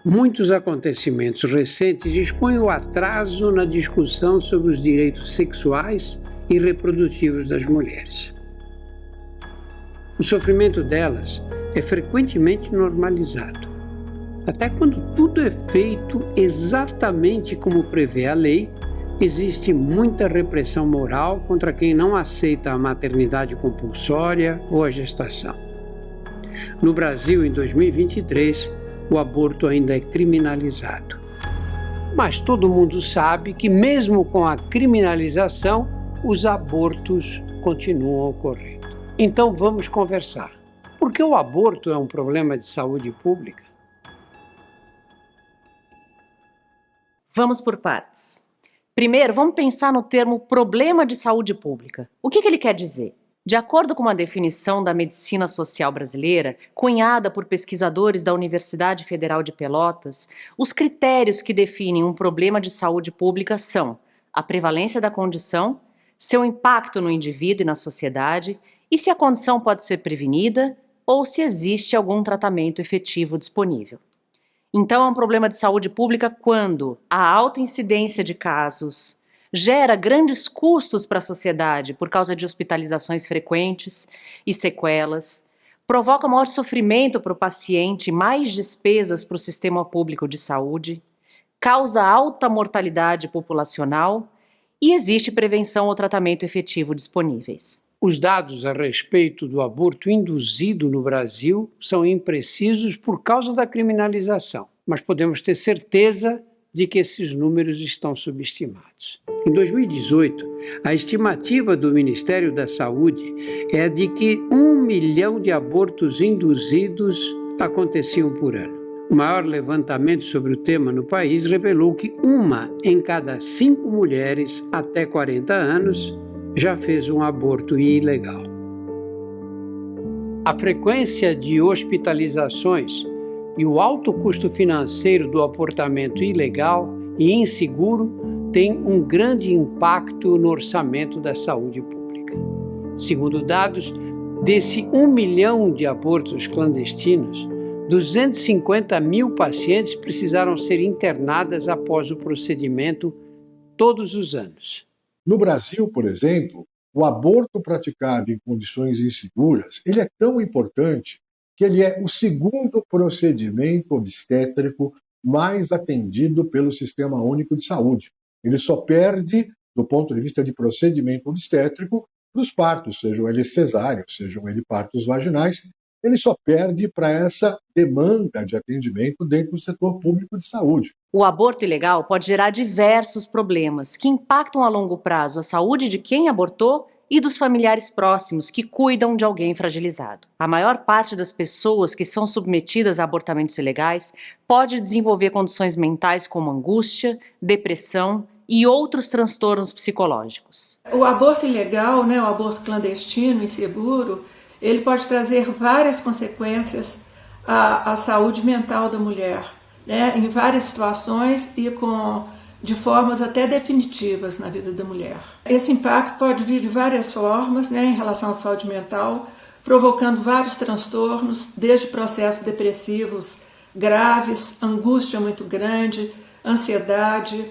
Muitos acontecimentos recentes expõem o atraso na discussão sobre os direitos sexuais e reprodutivos das mulheres. O sofrimento delas é frequentemente normalizado. Até quando tudo é feito exatamente como prevê a lei, existe muita repressão moral contra quem não aceita a maternidade compulsória ou a gestação. No Brasil, em 2023, o aborto ainda é criminalizado. Mas todo mundo sabe que, mesmo com a criminalização, os abortos continuam ocorrendo. Então vamos conversar. Por que o aborto é um problema de saúde pública? Vamos por partes. Primeiro, vamos pensar no termo problema de saúde pública. O que ele quer dizer? De acordo com uma definição da medicina social brasileira, cunhada por pesquisadores da Universidade Federal de Pelotas, os critérios que definem um problema de saúde pública são a prevalência da condição, seu impacto no indivíduo e na sociedade, e se a condição pode ser prevenida ou se existe algum tratamento efetivo disponível. Então, é um problema de saúde pública quando a alta incidência de casos gera grandes custos para a sociedade por causa de hospitalizações frequentes e sequelas, provoca maior sofrimento para o paciente e mais despesas para o sistema público de saúde, causa alta mortalidade populacional e existe prevenção ou tratamento efetivo disponíveis. Os dados a respeito do aborto induzido no Brasil são imprecisos por causa da criminalização, mas podemos ter certeza de que esses números estão subestimados. Em 2018, a estimativa do Ministério da Saúde é de que 1 milhão de abortos induzidos aconteciam por ano. O maior levantamento sobre o tema no país revelou que 1 em cada 5 mulheres até 40 anos já fez um aborto ilegal. A frequência de hospitalizações e o alto custo financeiro do abortamento ilegal e inseguro têm um grande impacto no orçamento da saúde pública. Segundo dados, desse 1 milhão de abortos clandestinos, 250 mil pacientes precisaram ser internadas após o procedimento todos os anos. No Brasil, por exemplo, o aborto praticado em condições inseguras, ele é tão importante que ele é o segundo procedimento obstétrico mais atendido pelo Sistema Único de Saúde. Ele só perde, do ponto de vista de procedimento obstétrico, para os partos, sejam eles cesáreos, sejam eles partos vaginais, ele só perde para essa demanda de atendimento dentro do setor público de saúde. O aborto ilegal pode gerar diversos problemas que impactam a longo prazo a saúde de quem abortou e dos familiares próximos que cuidam de alguém fragilizado. A maior parte das pessoas que são submetidas a abortamentos ilegais pode desenvolver condições mentais como angústia, depressão e outros transtornos psicológicos. O aborto ilegal, o aborto clandestino, inseguro, ele pode trazer várias consequências à saúde mental da mulher, em várias situações e de formas até definitivas na vida da mulher. Esse impacto pode vir de várias formas, em relação à saúde mental, provocando vários transtornos, desde processos depressivos graves, angústia muito grande, ansiedade,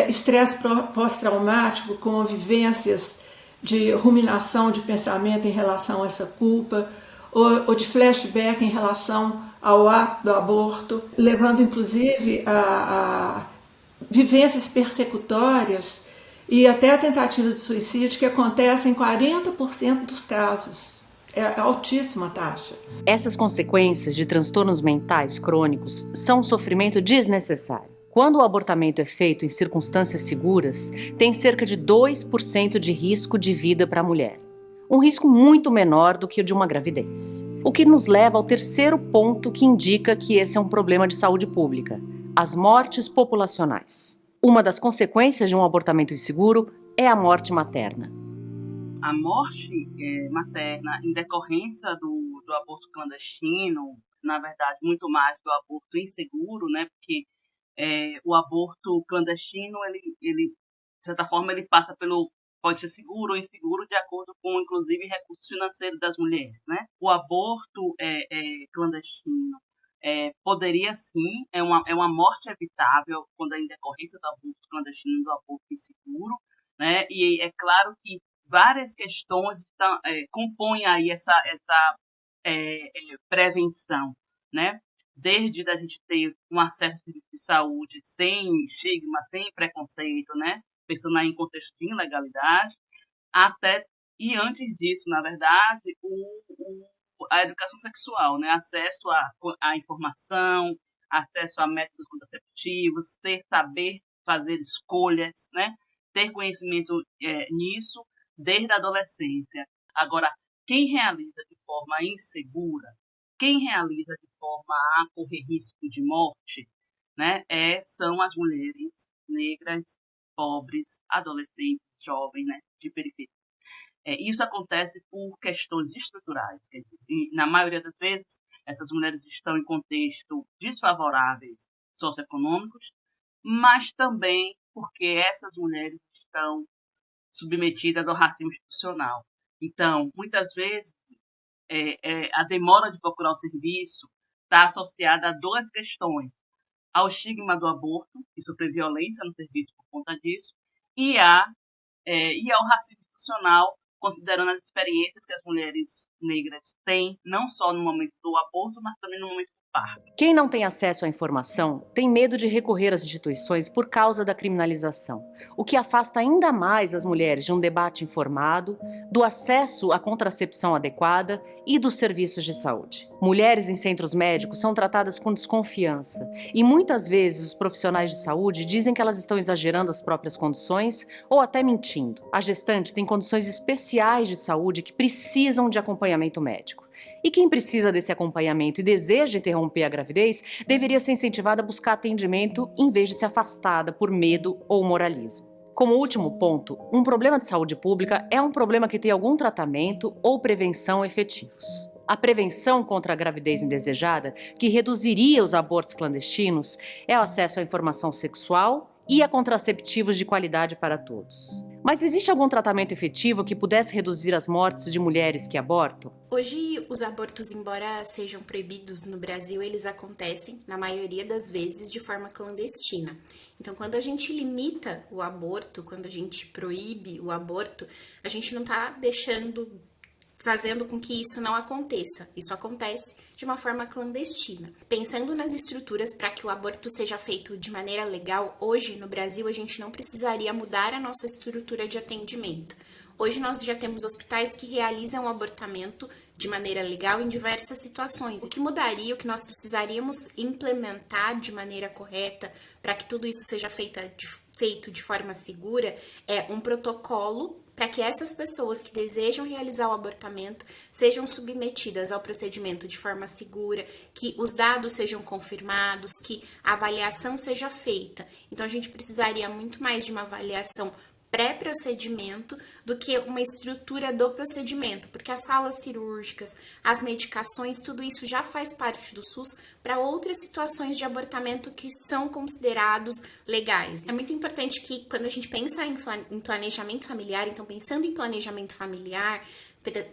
estresse pós-traumático com vivências de ruminação de pensamento em relação a essa culpa, ou de flashback em relação ao ato do aborto, levando inclusive a vivências persecutórias e até a tentativas de suicídio que acontecem em 40% dos casos. É altíssima a taxa. Essas consequências de transtornos mentais crônicos são um sofrimento desnecessário. Quando o abortamento é feito em circunstâncias seguras, tem cerca de 2% de risco de vida para a mulher. Um risco muito menor do que o de uma gravidez. O que nos leva ao terceiro ponto que indica que esse é um problema de saúde pública: as mortes populacionais. Uma das consequências de um abortamento inseguro é a morte materna. A morte materna em decorrência do aborto clandestino, na verdade, muito mais do aborto inseguro, porque o aborto clandestino, ele, de certa forma, ele passa pode ser seguro ou inseguro, de acordo com, inclusive, recursos financeiros das mulheres, O aborto clandestino poderia sim, é uma morte evitável quando em decorrência do aborto clandestino, do aborto inseguro, né? E é claro que várias questões compõem aí essa prevenção, né? Desde a gente ter um acesso ao serviço de saúde sem estigma, sem preconceito, né? Pensando aí em contexto de ilegalidade, até, e antes disso, na verdade, a educação sexual, né? Acesso à informação, acesso a métodos contraceptivos, saber fazer escolhas, né? Ter conhecimento nisso desde a adolescência. Agora, quem realiza de forma insegura, quem realiza de forma a correr risco de morte, né? São as mulheres negras, pobres, adolescentes, jovens, né? De periferia. Isso acontece por questões estruturais. Quer dizer, na maioria das vezes, essas mulheres estão em contextos desfavoráveis socioeconômicos, mas também porque essas mulheres estão submetidas ao racismo institucional. Então, muitas vezes, a demora de procurar o serviço está associada a duas questões: ao estigma do aborto, que sofre violência no serviço por conta disso, e ao racismo institucional, considerando as experiências que as mulheres negras têm, não só no momento do aborto, mas também no momento do parto. Quem não tem acesso à informação tem medo de recorrer às instituições por causa da criminalização, o que afasta ainda mais as mulheres de um debate informado, do acesso à contracepção adequada e dos serviços de saúde. Mulheres em centros médicos são tratadas com desconfiança e muitas vezes os profissionais de saúde dizem que elas estão exagerando as próprias condições ou até mentindo. A gestante tem condições especiais de saúde que precisam de acompanhamento médico. E quem precisa desse acompanhamento e deseja interromper a gravidez deveria ser incentivada a buscar atendimento em vez de ser afastada por medo ou moralismo. Como último ponto, um problema de saúde pública é um problema que tem algum tratamento ou prevenção efetivos. A prevenção contra a gravidez indesejada, que reduziria os abortos clandestinos, é o acesso à informação sexual e a contraceptivos de qualidade para todos. Mas existe algum tratamento efetivo que pudesse reduzir as mortes de mulheres que abortam? Hoje, os abortos, embora sejam proibidos no Brasil, eles acontecem, na maioria das vezes, de forma clandestina. Então, quando a gente limita o aborto, quando a gente proíbe o aborto, a gente não está fazendo com que isso não aconteça. Isso acontece de uma forma clandestina. Pensando nas estruturas para que o aborto seja feito de maneira legal, hoje no Brasil a gente não precisaria mudar a nossa estrutura de atendimento. Hoje nós já temos hospitais que realizam o abortamento de maneira legal em diversas situações. O que mudaria, o que nós precisaríamos implementar de maneira correta para que tudo isso seja feito de forma segura é um protocolo para que essas pessoas que desejam realizar o abortamento sejam submetidas ao procedimento de forma segura, que os dados sejam confirmados, que a avaliação seja feita. Então, a gente precisaria muito mais de uma avaliação pré-procedimento do que uma estrutura do procedimento, porque as salas cirúrgicas, as medicações, tudo isso já faz parte do SUS para outras situações de abortamento que são considerados legais. É muito importante que, quando a gente pensa em planejamento familiar, então pensando em planejamento familiar,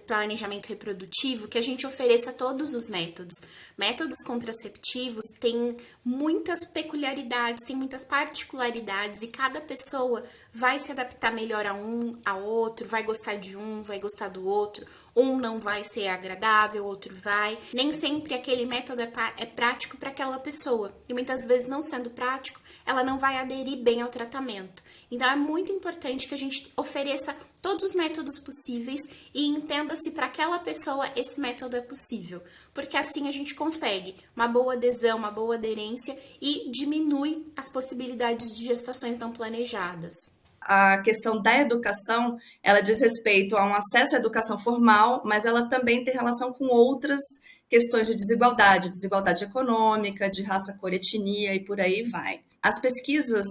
planejamento reprodutivo, que a gente ofereça todos os métodos. Métodos contraceptivos têm muitas peculiaridades, têm muitas particularidades e cada pessoa vai se adaptar melhor a outro, vai gostar de um, vai gostar do outro, um não vai ser agradável, outro vai. Nem sempre aquele método é prático para aquela pessoa e muitas vezes, não sendo prático, ela não vai aderir bem ao tratamento. Então, é muito importante que a gente ofereça todos os métodos possíveis e entenda se para aquela pessoa esse método é possível, porque assim a gente consegue uma boa adesão, uma boa aderência e diminui as possibilidades de gestações não planejadas. A questão da educação, ela diz respeito a um acesso à educação formal, mas ela também tem relação com outras questões de desigualdade econômica, de raça, cor, etnia e por aí vai. As pesquisas,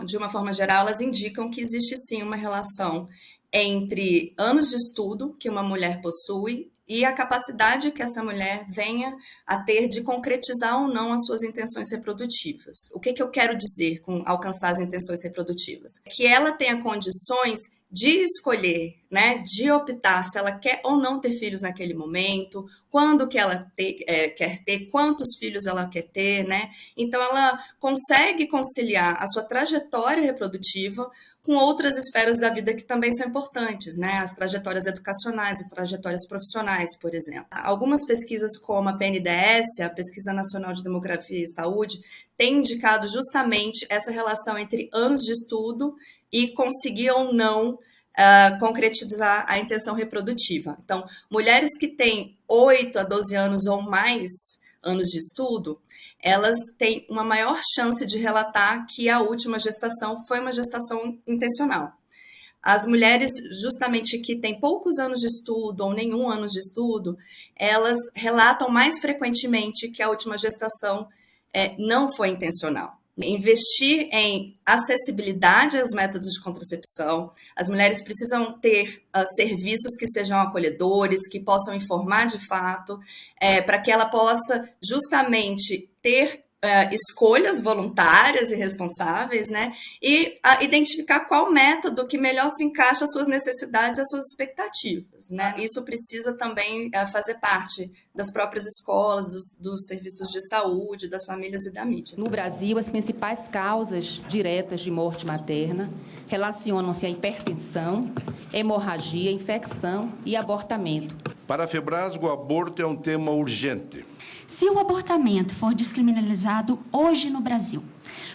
de uma forma geral, elas indicam que existe sim uma relação entre anos de estudo que uma mulher possui e a capacidade que essa mulher venha a ter de concretizar ou não as suas intenções reprodutivas. O que eu quero dizer com alcançar as intenções reprodutivas? Que ela tenha condições de escolher, né, de optar se ela quer ou não ter filhos naquele momento, quando que ela quer ter, quantos filhos ela quer ter, né? Então, ela consegue conciliar a sua trajetória reprodutiva com outras esferas da vida que também são importantes, né? As trajetórias educacionais, as trajetórias profissionais, por exemplo. Algumas pesquisas como a PNDS, a Pesquisa Nacional de Demografia e Saúde, têm indicado justamente essa relação entre anos de estudo e conseguir ou não concretizar a intenção reprodutiva. Então, mulheres que têm 8 a 12 anos ou mais anos de estudo, elas têm uma maior chance de relatar que a última gestação foi uma gestação intencional. As mulheres, justamente que têm poucos anos de estudo ou nenhum ano de estudo, elas relatam mais frequentemente que a última gestação não foi intencional. Investir em acessibilidade aos métodos de contracepção. As mulheres precisam ter serviços que sejam acolhedores, que possam informar de fato, para que ela possa justamente ter escolhas voluntárias e responsáveis, né? E identificar qual método que melhor se encaixa às suas necessidades, às suas expectativas, né? Isso precisa também fazer parte das próprias escolas, dos serviços de saúde, das famílias e da mídia. No Brasil, as principais causas diretas de morte materna relacionam-se à hipertensão, hemorragia, infecção e abortamento. Para a Febrasgo, o aborto é um tema urgente. Se o abortamento for descriminalizado hoje no Brasil,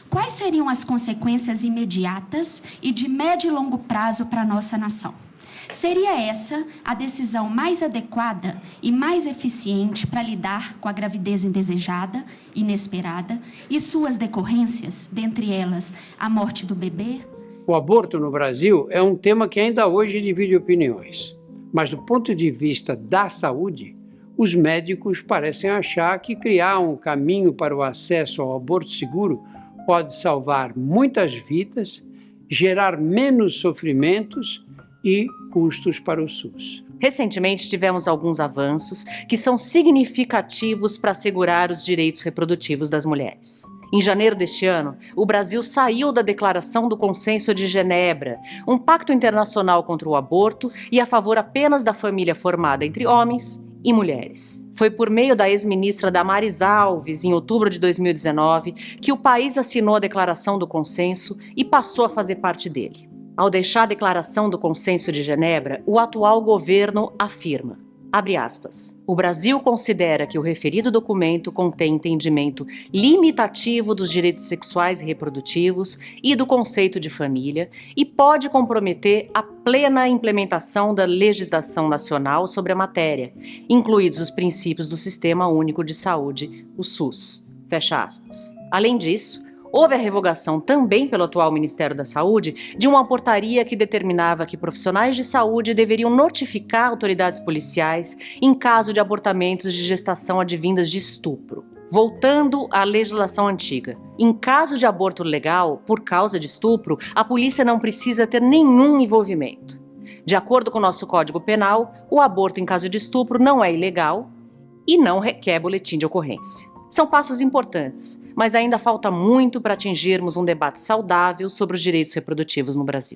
quais seriam as consequências imediatas e de médio e longo prazo para a nossa nação? Seria essa a decisão mais adequada e mais eficiente para lidar com a gravidez indesejada, inesperada e suas decorrências, dentre elas a morte do bebê? O aborto no Brasil é um tema que ainda hoje divide opiniões, mas do ponto de vista da saúde, os médicos parecem achar que criar um caminho para o acesso ao aborto seguro pode salvar muitas vidas, gerar menos sofrimentos e custos para o SUS. Recentemente tivemos alguns avanços que são significativos para assegurar os direitos reprodutivos das mulheres. Em janeiro deste ano, o Brasil saiu da Declaração do Consenso de Genebra, um pacto internacional contra o aborto e a favor apenas da família formada entre homens e mulheres. Foi por meio da ex-ministra Damares Alves, em outubro de 2019, que o país assinou a Declaração do Consenso e passou a fazer parte dele. Ao deixar a Declaração do Consenso de Genebra, o atual governo afirma, abre aspas, o Brasil considera que o referido documento contém entendimento limitativo dos direitos sexuais e reprodutivos e do conceito de família e pode comprometer a plena implementação da legislação nacional sobre a matéria, incluídos os princípios do Sistema Único de Saúde, o SUS. Fecha aspas. Além disso, houve a revogação também pelo atual Ministério da Saúde de uma portaria que determinava que profissionais de saúde deveriam notificar autoridades policiais em caso de abortamentos de gestação advindas de estupro. Voltando à legislação antiga, em caso de aborto legal, por causa de estupro, a polícia não precisa ter nenhum envolvimento. De acordo com o nosso Código Penal, o aborto em caso de estupro não é ilegal e não requer boletim de ocorrência. São passos importantes, mas ainda falta muito para atingirmos um debate saudável sobre os direitos reprodutivos no Brasil.